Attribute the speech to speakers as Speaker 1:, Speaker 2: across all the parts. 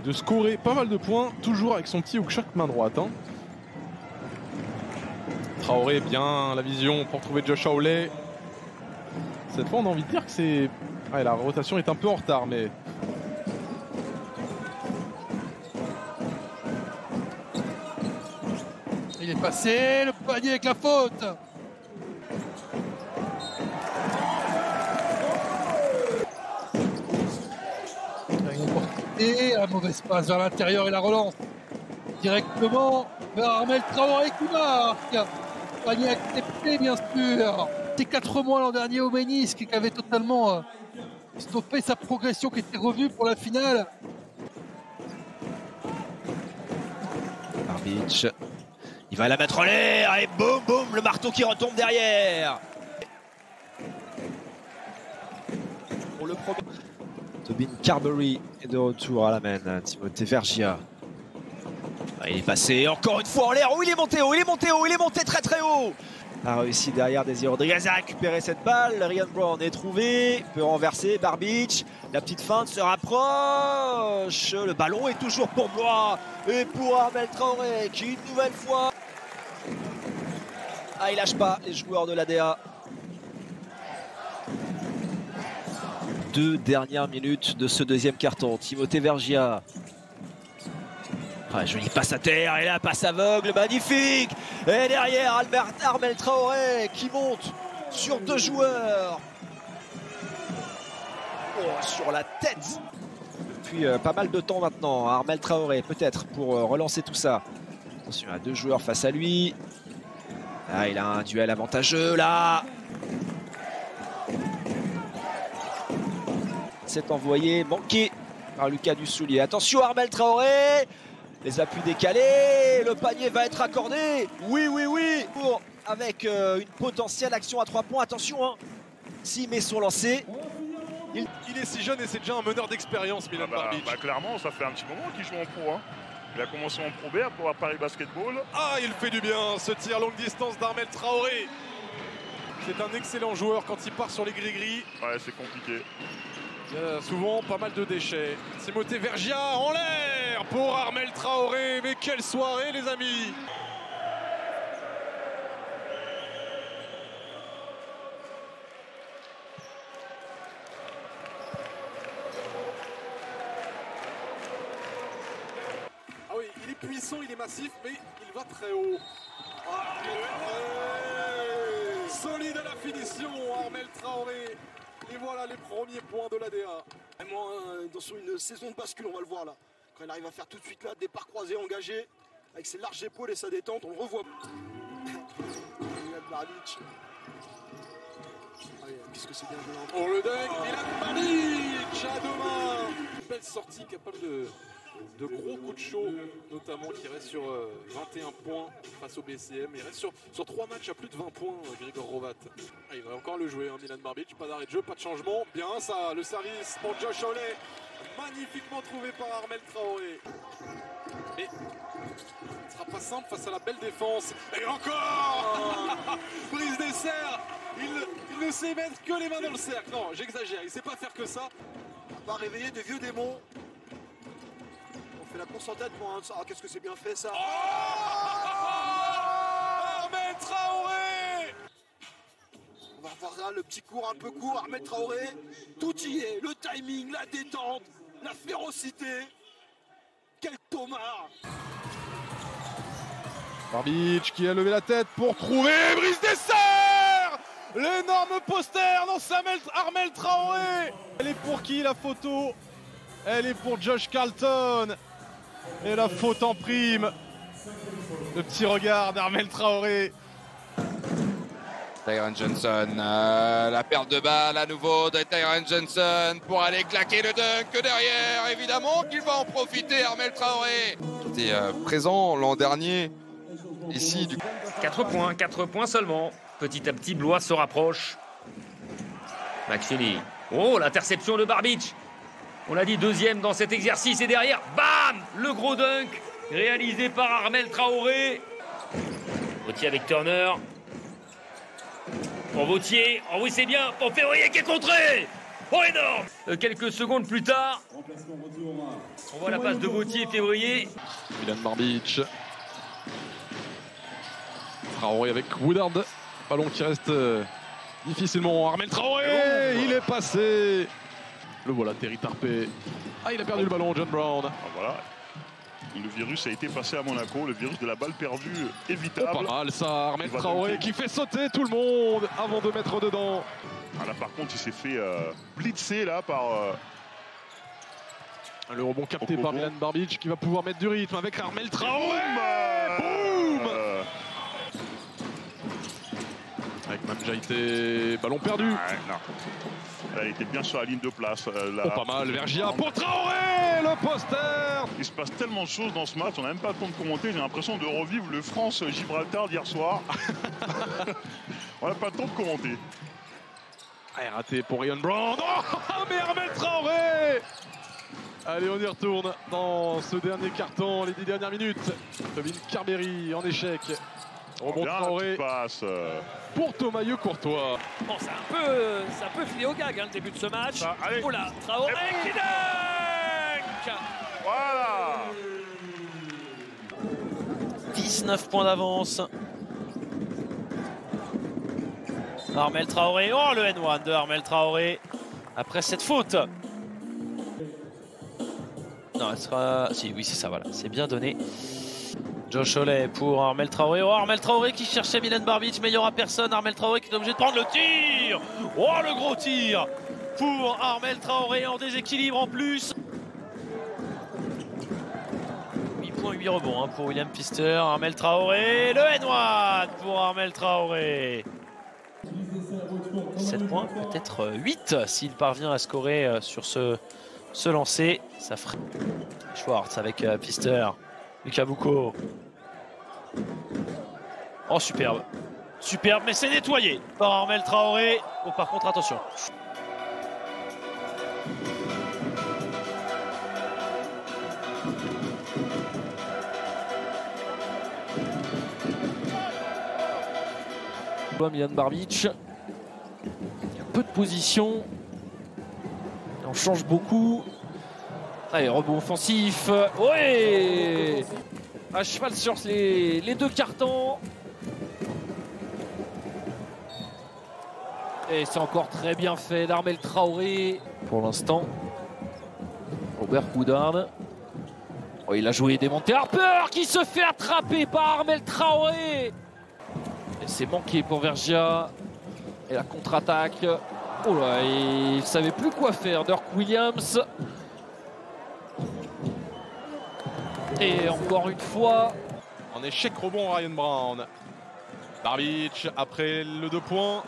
Speaker 1: de scorer pas mal de points, toujours avec son petit hook-shot main droite. Hein. Traoré, bien la vision pour trouver Josh Hawley. Cette fois, on a envie de dire que c'est... Ouais, la rotation est un peu en retard, mais...
Speaker 2: Il est passé, le panier avec la faute. Une opportunité, la mauvaise passe vers l'intérieur et la relance directement vers Armel Traoré qui marque. Panier accepté bien sûr. C'est 4 mois l'an dernier au ménisque qui avait totalement stoppé sa progression, qui était revue pour la finale.
Speaker 3: Barbic, il va la mettre en l'air et boum boum, le marteau qui retombe derrière. Pour le premier, Tobin Carberry est de retour à la main. Timothée Vergia. Il est passé encore une fois en l'air. Oh, il est monté haut, il est monté haut, il est monté très très haut. A réussi derrière Désiré Rodriguez à récupérer cette balle. Ryan Brown est trouvé, peut renverser. Barbic, la petite feinte se rapproche. Le ballon est toujours pour Blois et pour Armel Traoré qui une nouvelle fois. Ah, il lâche pas les joueurs de l'ADA. 2 dernières minutes de ce deuxième carton. Timothée Vergia. Ah, jolie passe à terre et la passe aveugle, magnifique. Et derrière Armel Traoré qui monte sur 2 joueurs. Oh, sur la tête. Depuis pas mal de temps maintenant, Armel Traoré peut-être pour relancer tout ça. Attention à 2 joueurs face à lui. Là, il a un duel avantageux là. C'est envoyé, manqué par Lucas Dussoulier. Attention Armel Traoré. Les appuis décalés, le panier va être accordé. Oui, oui, oui. Avec une potentielle action à 3 points. Attention, hein. S'il met son lancer.
Speaker 1: Il est si jeune et c'est déjà un meneur d'expérience, Milan Barbic.
Speaker 4: Clairement, ça fait un petit moment qu'il joue en pro. Hein. Il a commencé en Pro B à Paris Basketball.
Speaker 1: Ah, il fait du bien, ce tir longue distance d'Armel Traoré. C'est un excellent joueur quand il part sur les gris-gris.
Speaker 4: Ouais, c'est compliqué.
Speaker 1: Souvent pas mal de déchets. Timothée Vergia en l'air pour Armel Traoré. Mais quelle soirée les amis! Ah oui, il est puissant, il est massif, mais il va très haut. Solide à la finition, Armel Traoré. Et voilà les premiers points de l'ADA.
Speaker 5: Vraiment dans une saison de bascule, on va le voir là. Quand il arrive à faire tout de suite là, départ croisé, engagé, avec ses larges épaules et sa détente, on le revoit. Milan Barbic. Qu'est-ce que c'est bien joué.
Speaker 1: Pour le dunk, Milan Barbic à 2 mains. Une belle sortie capable de gros coups de chaud, notamment qui reste sur 21 points face au BCM. Il reste sur 3 matchs à plus de 20 points, Grigor Rovat. Ah, il va encore le jouer, hein, Milan Barbic. Pas d'arrêt de jeu, pas de changement. Bien ça, le service pour Josh Hawley. Magnifiquement trouvé par Armel Traoré. Mais ce sera pas simple face à la belle défense. Et encore Brise des serres. Il ne sait mettre que les mains dans le cercle. Non, j'exagère, il sait pas faire que ça.
Speaker 5: On va réveiller des vieux démons. On fait la course en tête pour un... Ah, qu'est-ce que c'est bien fait ça.
Speaker 1: Armel Traoré.
Speaker 5: On va revoir là le petit court un peu court, Armel Traoré. Tout y est, le timing, la détente, la férocité. Quel tomard.
Speaker 1: Barbic qui a levé la tête pour trouver Brise des serres. L'énorme poster dans Armel Traoré. Elle est pour qui la photo? Elle est pour Josh Carlton. Et la faute en prime. Le petit regard d'Armel Traoré.
Speaker 6: Tyron Johnson, la perte de balle à nouveau de Tyron Johnson pour aller claquer le dunk derrière. Évidemment qu'il va en profiter, Armel Traoré. Qui était présent l'an dernier ici.
Speaker 7: 4 points seulement. Petit à petit, Blois se rapproche. McFeely. Oh, l'interception de Barbic. On l'a dit, 2e dans cet exercice. Et derrière, bam, le gros dunk réalisé par Armel Traoré. Vautier avec Turner. Pour Vautier. Oh oui, c'est bien. Pour Février qui est contré. Oh, énorme. Quelques secondes plus tard, on voit la passe de Vautier et Février.
Speaker 1: Milan Barbic. Traoré avec Woodard. Ballon qui reste difficilement. Armel Traoré, il est passé. Le voilà, Terry Tarpey. Ah, il a perdu le ballon, John Brown.
Speaker 4: Ah, voilà. Le virus a été passé à Monaco, le virus de la balle perdue évitable.
Speaker 1: Oh, pas mal ça, Armel Traoré qui fait sauter tout le monde avant de mettre dedans.
Speaker 4: Ah, là par contre il s'est fait blitzer là par...
Speaker 1: Le rebond capté par Milan Barbic qui va pouvoir mettre du rythme avec Armel Traoré.
Speaker 4: Boum.
Speaker 1: Avec Mamjaïté, ballon perdu.
Speaker 4: Ouais, non. Là, il était bien sur la ligne de place. Là.
Speaker 1: Oh, pas mal, Vergia pour Traoré, le poster.
Speaker 4: Il se passe tellement de choses dans ce match, on n'a même pas le temps de commenter. J'ai l'impression de revivre le France-Gibraltar d'hier soir. On n'a pas le temps de commenter.
Speaker 1: Ah, raté pour Ryan Brown. Oh, mais Armel Traoré. Allez, on y retourne dans ce dernier carton, les 10 dernières minutes. Tobin Carberry en échec. Rebond Traoré
Speaker 4: passe.
Speaker 1: Pour Thomas Courtois.
Speaker 7: Bon, c'est un peu filé au gag, hein, le début de ce match.
Speaker 4: Ah, allez.
Speaker 7: Oh là, Traoré qui dunk.
Speaker 4: Voilà.
Speaker 8: 19 points d'avance. Armel Traoré. Oh, le N1 de Armel Traoré. Après cette faute. Non, elle sera... Si, oui, c'est ça, voilà. C'est bien donné. Josh Cholet pour Armel Traoré. Oh, Armel Traoré qui cherchait Milan Barbic, mais il n'y aura personne. Armel Traoré qui est obligé de prendre le tir. Oh, le gros tir pour Armel Traoré en déséquilibre en plus. 8 points, 8 rebonds hein, pour William Pfister. Armel Traoré, le N1 pour Armel Traoré. 7 points, peut-être 8 s'il parvient à scorer sur ce lancer. Ça ferait Schwartz avec Pfister. Lucas Boucaud. Oh, superbe. Superbe, mais c'est nettoyé par Armel Traoré. Oh, par contre, attention. Milan Barbic. Il y a peu de position. On change beaucoup. Allez, rebond offensif. Ouais, à cheval sur les deux cartons. Et c'est encore très bien fait d'Armel Traoré. Pour l'instant, Robert Woodard. Oh, il a joué démonté. Harper qui se fait attraper par Armel Traoré. Et c'est manqué pour Vergia. Et la contre-attaque. Oh là, il ne savait plus quoi faire. Dirk Williams. Et encore une fois.
Speaker 1: En échec rebond Ryan Brown. Barbic après le 2 points.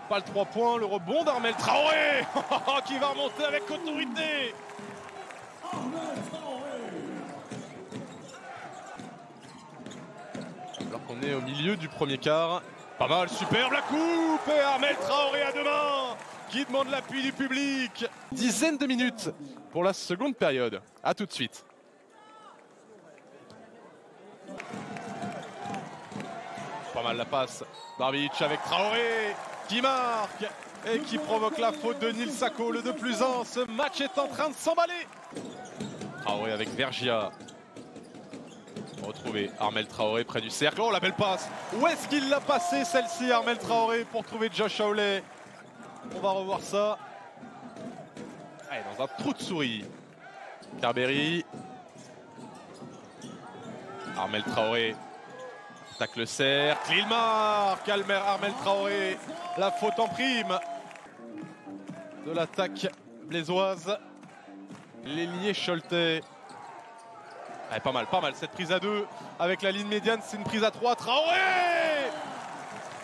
Speaker 1: Pas le 3 points, le rebond d'Armel Traoré qui va remonter avec autorité. Alors qu'on est au milieu du premier quart. Pas mal, superbe la coupe et Armel Traoré à deux mains qui demande l'appui du public. Dizaine de minutes pour la seconde période. A tout de suite. Pas mal la passe. Barbic avec Traoré qui marque et qui provoque la faute de Nil Sako, le 2+1. Ce match est en train de s'emballer. Traoré avec Vergia. Retrouver Armel Traoré près du cercle. Oh, la belle passe. Où est-ce qu'il l'a passé celle-ci, Armel Traoré, pour trouver Josh Howley? On va revoir ça. Allez, dans un trou de souris. Carberry. Armel Traoré. Attaque le cercle, il marque. Armel Traoré, la faute en prime de l'attaque blésoise. L'ailier Cholet. Ouais, pas mal cette prise à 2 avec la ligne médiane, c'est une prise à 3. Traoré,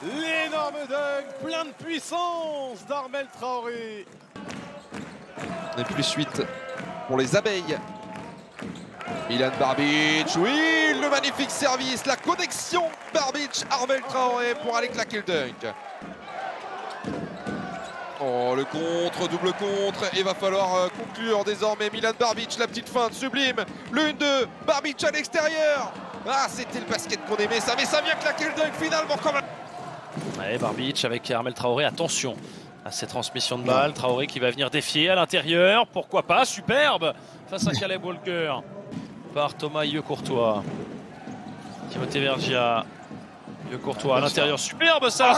Speaker 1: l'énorme dunk, plein de puissance d'Armel Traoré.
Speaker 6: Et plus 8 pour les abeilles. Milan Barbic, oui, le magnifique service, la connexion Barbic-Armel Traoré pour aller claquer le dunk. Oh, le contre, double contre, et va falloir conclure désormais. Milan Barbic, la petite feinte sublime, le 1-2, Barbic à l'extérieur. Ah, c'était le basket qu'on aimait ça, mais ça vient claquer le dunk finalement quand même.
Speaker 8: Allez, Barbic avec Armel Traoré, attention. à ces transmissions de balles. Traoré qui va venir défier à l'intérieur. Pourquoi pas? Superbe face à Caleb Walker par Thomas Courtois. Timothée Vergia. Courtois à l'intérieur. Superbe ça.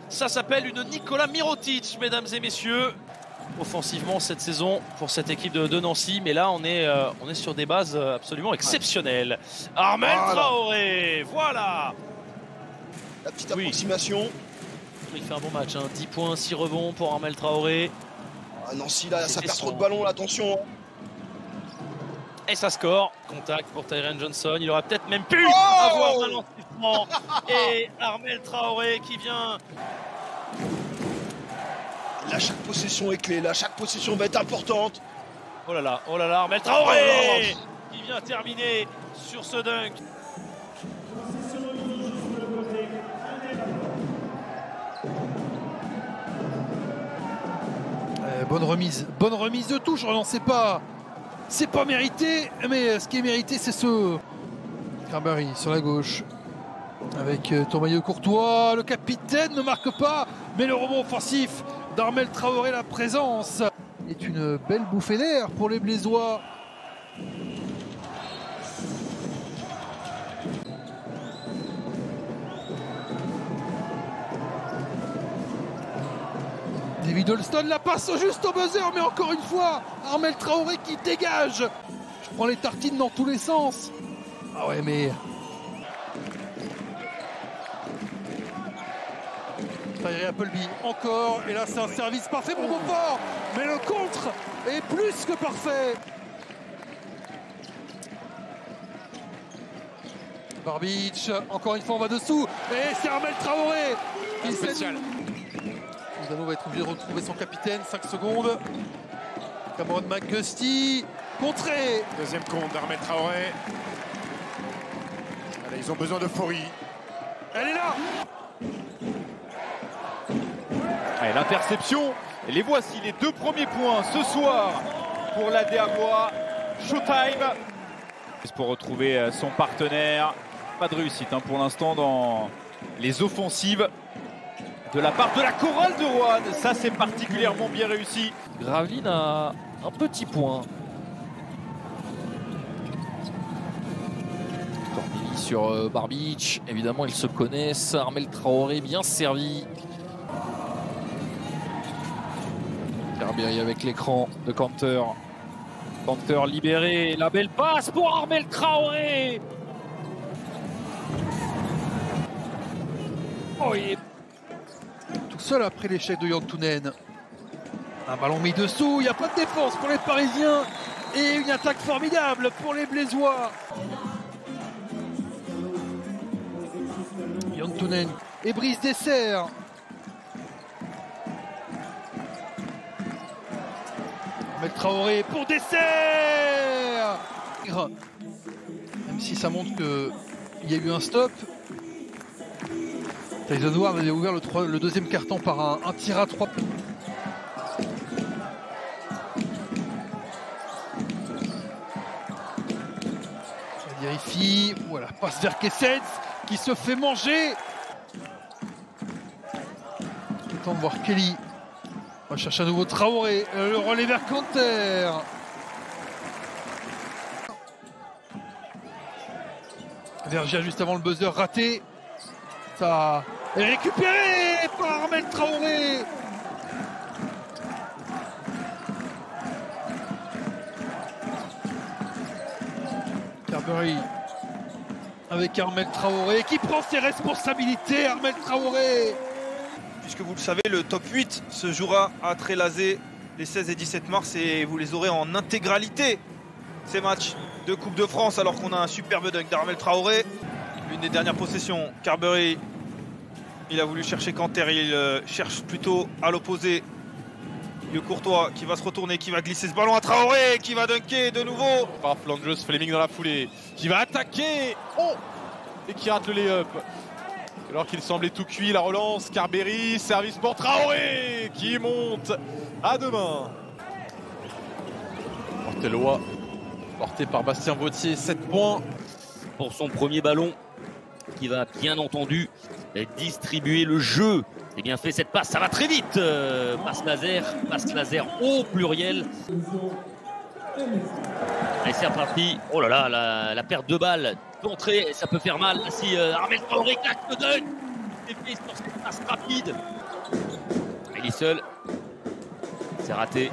Speaker 8: Ça s'appelle une Nicolas Mirotic, mesdames et messieurs. Offensivement cette saison pour cette équipe de Nancy, mais là on est sur des bases absolument exceptionnelles. Armel Traoré, voilà.
Speaker 5: La petite approximation.
Speaker 8: Il fait un bon match, 10 points, 6 rebonds pour Armel Traoré.
Speaker 5: Ah Nancy là, ça perd trop de ballons, là, attention.
Speaker 8: Et ça score. Contact pour Tyron Johnson. Il aurait peut-être même pu avoir un lancement. Et Armel Traoré qui vient.
Speaker 5: Là, chaque possession est clé. Là, chaque possession va être importante.
Speaker 8: Oh là là, Armel Traoré qui vient terminer sur ce dunk.
Speaker 2: Bonne remise de touche. Non, c'est pas mérité, mais ce qui est mérité, c'est ce Carberry sur la gauche avec Thomas Courtois. Le capitaine ne marque pas, mais le rebond offensif d'Armel Traoré, la présence est une belle bouffée d'air pour les Blésois. David Holston la passe juste au buzzer, mais encore une fois, Armel Traoré qui dégage. Je prends les tartines dans tous les sens. Ah ouais, mais... Tyree Appleby encore, et là c'est un service parfait pour Beaufort, mais le contre est plus que parfait. Barbic, encore une fois on va dessous, et c'est Armel Traoré qui spécial. Lozano va être obligé de retrouver son capitaine, 5 secondes. Cameron McGusty, contré.
Speaker 9: Deuxième compte d'Armel Traoré. Allez, ils ont besoin d'euphorie.
Speaker 2: Elle est là.
Speaker 10: Allez, l'interception. Et les voici, les 2 premiers points ce soir pour la Déabois. Showtime. Pour retrouver son partenaire. Pas de réussite pour l'instant dans les offensives. De la part de la chorale de Roanne, ça c'est particulièrement bien réussi.
Speaker 8: Gravelines a un petit point. Corbelli sur Barbic, évidemment ils se connaissent. Armel Traoré bien servi. Carberry avec l'écran de Kanter. Kanter libéré, la belle passe pour Armel Traoré. Oh, il est
Speaker 2: seul après l'échec de Yantunen. Un ballon mis dessous, il n'y a pas de défense pour les Parisiens et une attaque formidable pour les Blésois. Yantunen et Brice Dessert. Armel Traoré pour Dessert. Même si ça montre qu'il y a eu un stop. Tyson Ward avait ouvert le deuxième carton par un tir à 3. Ça vérifie. Voilà, passe vers Kessens qui se fait manger. Le temps de voir Kelly. On va chercher un nouveau Traoré. Le relais vers Kanter. Vergia juste avant le buzzer raté. Ça est récupéré par Armel Traoré. Carberry avec Armel Traoré qui prend ses responsabilités. Armel Traoré.
Speaker 11: Puisque vous le savez, le top 8 se jouera à Trélazé les 16 et 17 mars et vous les aurez en intégralité ces matchs de Coupe de France alors qu'on a un superbe dunk d'Armel Traoré. L'une des dernières possessions, Carberry, il a voulu chercher Kanter, il cherche plutôt à l'opposé. Courtois qui va se retourner, qui va glisser ce ballon à Traoré, qui va dunker de nouveau.
Speaker 10: Par Flanders, Fleming dans la foulée, qui va attaquer, et qui rate le lay-up. Alors qu'il semblait tout cuit, la relance, Carberry, service pour Traoré, qui monte à 2 mains.
Speaker 1: Portelois, porté par Bastien Vautier, 7 points.
Speaker 7: Pour son premier ballon, qui va bien entendu distribuer le jeu C'est bien fait cette passe, ça va très vite. Passe laser au pluriel. Allez, c'est reparti. Oh là là, la perte de balle d'entrée, ça peut faire mal. Si Armel Traoré claque le dunk. C'est fait sur cette passe rapide. Il est seul. C'est raté.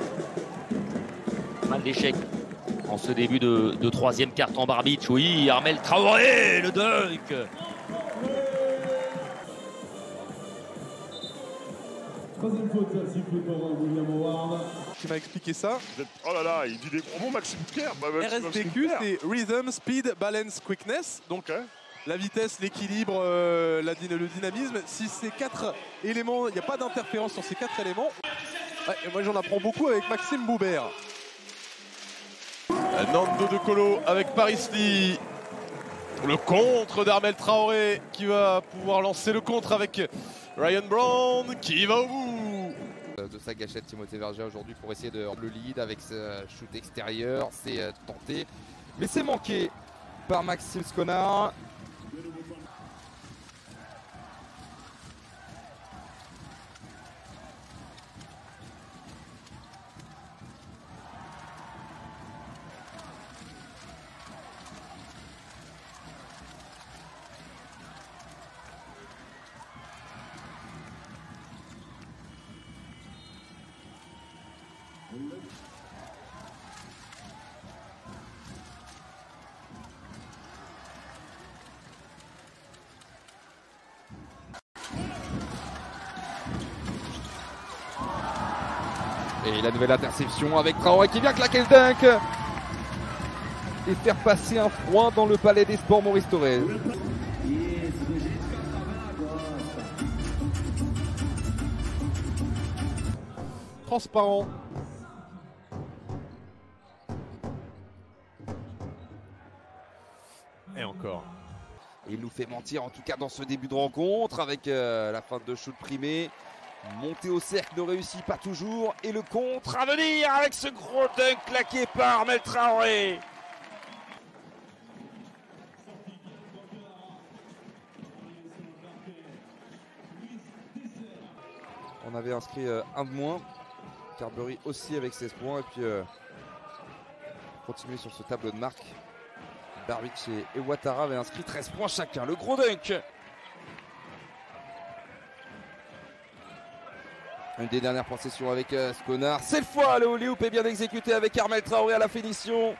Speaker 7: Mal d'échec en ce début de troisième quart-temps. Barbic, oui, Armel Traoré, le dunk.
Speaker 12: Qui m'a expliqué ça.
Speaker 4: Oh là là, il dit des gros mots, Maxime Pierre.
Speaker 12: RSPQ, c'est Rhythm, Speed, Balance, Quickness. Donc la vitesse, l'équilibre, le dynamisme. Si ces 4 éléments, il n'y a pas d'interférence sur ces 4 éléments. Ouais, et moi j'en apprends beaucoup avec Maxime Boubert. Nando De Colo avec Paris Lee. Le contre d'Armel Traoré qui va pouvoir lancer le contre avec Ryan Brown qui va au bout.
Speaker 6: De sa gâchette, Timothée Vergiat aujourd'hui pour essayer de rendre le lead avec ce shoot extérieur. C'est tenté, mais c'est manqué par Maxime Sconard. Et la nouvelle interception avec Traoré qui vient claquer le dunk et faire passer un froid dans le palais des sports Maurice Thorez.
Speaker 12: Transparent. Et encore.
Speaker 6: Il nous fait mentir en tout cas dans ce début de rencontre avec la fin de shoot primé. Monter au cercle ne réussit pas toujours. Et le contre à venir avec ce gros dunk claqué par Armel Traoré. On avait inscrit un de moins. Carberry aussi avec 16 points. Et puis continuer sur ce tableau de marque. Barbic et Ouattara avaient inscrit 13 points chacun. Le gros dunk. Une des dernières possessions avec Sconard. Cette fois, le hoop est bien exécuté avec Armel Traoré à la finition.